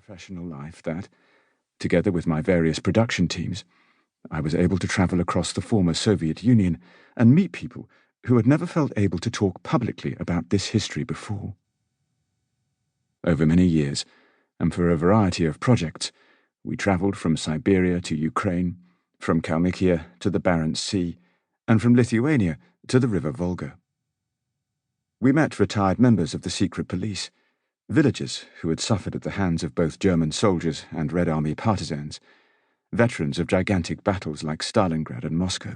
professional life that, together with my various production teams, I was able to travel across the former Soviet Union and meet people who had never felt able to talk publicly about this history before. Over many years, and for a variety of projects, we travelled from Siberia to Ukraine, from Kalmykia to the Barents Sea, and from Lithuania to the River Volga. We met retired members of the secret police, villagers who had suffered at the hands of both German soldiers and Red Army partisans, veterans of gigantic battles like Stalingrad and Moscow,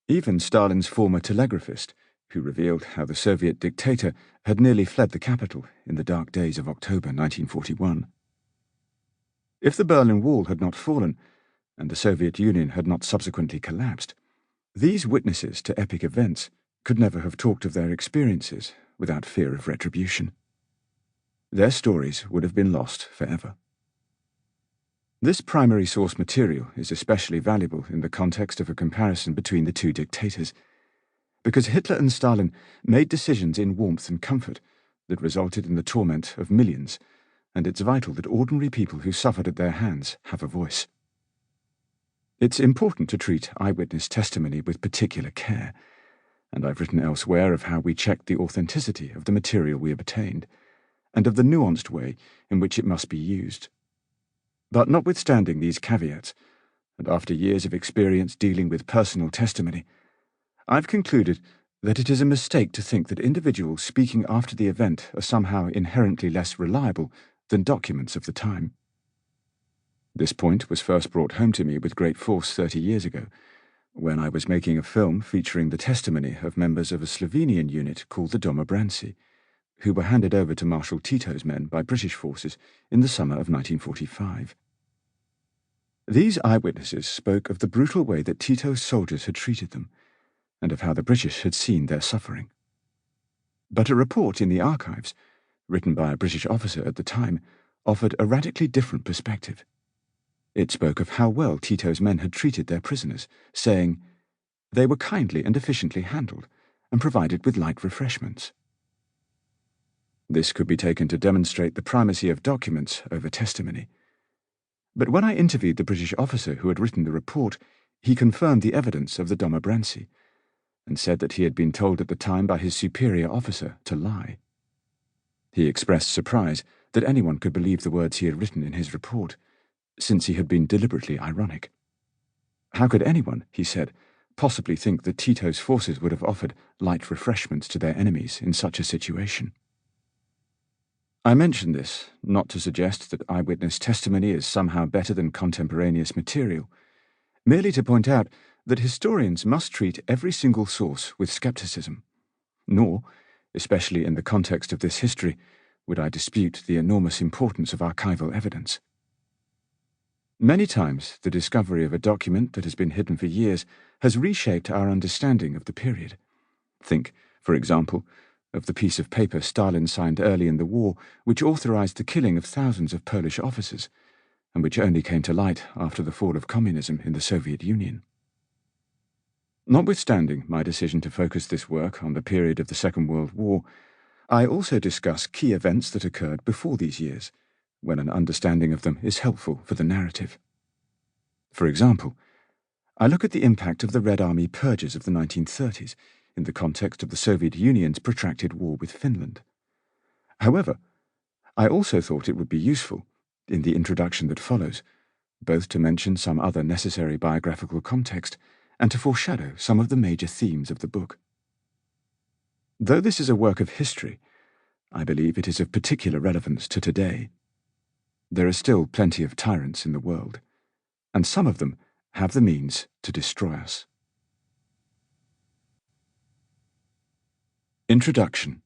even Stalin's former telegraphist, who revealed how the Soviet dictator had nearly fled the capital in the dark days of October 1941. If the Berlin Wall had not fallen, and the Soviet Union had not subsequently collapsed, these witnesses to epic events could never have talked of their experiences without fear of retribution. Their stories would have been lost forever. This primary source material is especially valuable in the context of a comparison between the two dictators, because Hitler and Stalin made decisions in warmth and comfort that resulted in the torment of millions, and it's vital that ordinary people who suffered at their hands have a voice. It's important to treat eyewitness testimony with particular care, and I've written elsewhere of how we checked the authenticity of the material we obtained, and of the nuanced way in which it must be used. But notwithstanding these caveats, and after years of experience dealing with personal testimony, I've concluded that it is a mistake to think that individuals speaking after the event are somehow inherently less reliable than documents of the time. This point was first brought home to me with great force 30 years ago, when I was making a film featuring the testimony of members of a Slovenian unit called the Domobranci, who were handed over to Marshal Tito's men by British forces in the summer of 1945. These eyewitnesses spoke of the brutal way that Tito's soldiers had treated them, and of how the British had seen their suffering. But a report in the archives, written by a British officer at the time, offered a radically different perspective. It spoke of how well Tito's men had treated their prisoners, saying, "They were kindly and efficiently handled, and provided with light refreshments." This could be taken to demonstrate the primacy of documents over testimony. But when I interviewed the British officer who had written the report, he confirmed the evidence of the Domobranci, and said that he had been told at the time by his superior officer to lie. He expressed surprise that anyone could believe the words he had written in his report, since he had been deliberately ironic. How could anyone, he said, possibly think that Tito's forces would have offered light refreshments to their enemies in such a situation? I mention this not to suggest that eyewitness testimony is somehow better than contemporaneous material, merely to point out that historians must treat every single source with skepticism, nor, especially in the context of this history, would I dispute the enormous importance of archival evidence. Many times, the discovery of a document that has been hidden for years has reshaped our understanding of the period. Think, for example, of the piece of paper Stalin signed early in the war, which authorized the killing of thousands of Polish officers, and which only came to light after the fall of communism in the Soviet Union. Notwithstanding my decision to focus this work on the period of the Second World War, I also discuss key events that occurred before these years, when an understanding of them is helpful for the narrative. For example, I look at the impact of the Red Army purges of the 1930s in the context of the Soviet Union's protracted war with Finland. However, I also thought it would be useful, in the introduction that follows, both to mention some other necessary biographical context and to foreshadow some of the major themes of the book. Though this is a work of history, I believe it is of particular relevance to today. There are still plenty of tyrants in the world, and some of them have the means to destroy us. Introduction.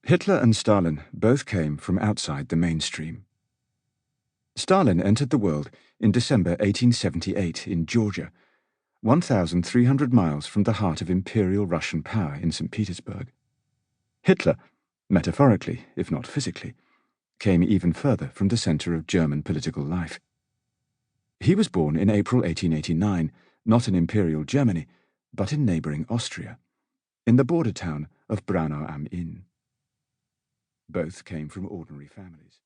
Hitler and Stalin both came from outside the mainstream. Stalin entered the world in December 1878 in Georgia, 1,300 miles from the heart of Imperial Russian power in St. Petersburg. Hitler, metaphorically, if not physically, came even further from the centre of German political life. He was born in April 1889, not in Imperial Germany, but in neighbouring Austria, in the border town of Braunau am Inn. Both came from ordinary families.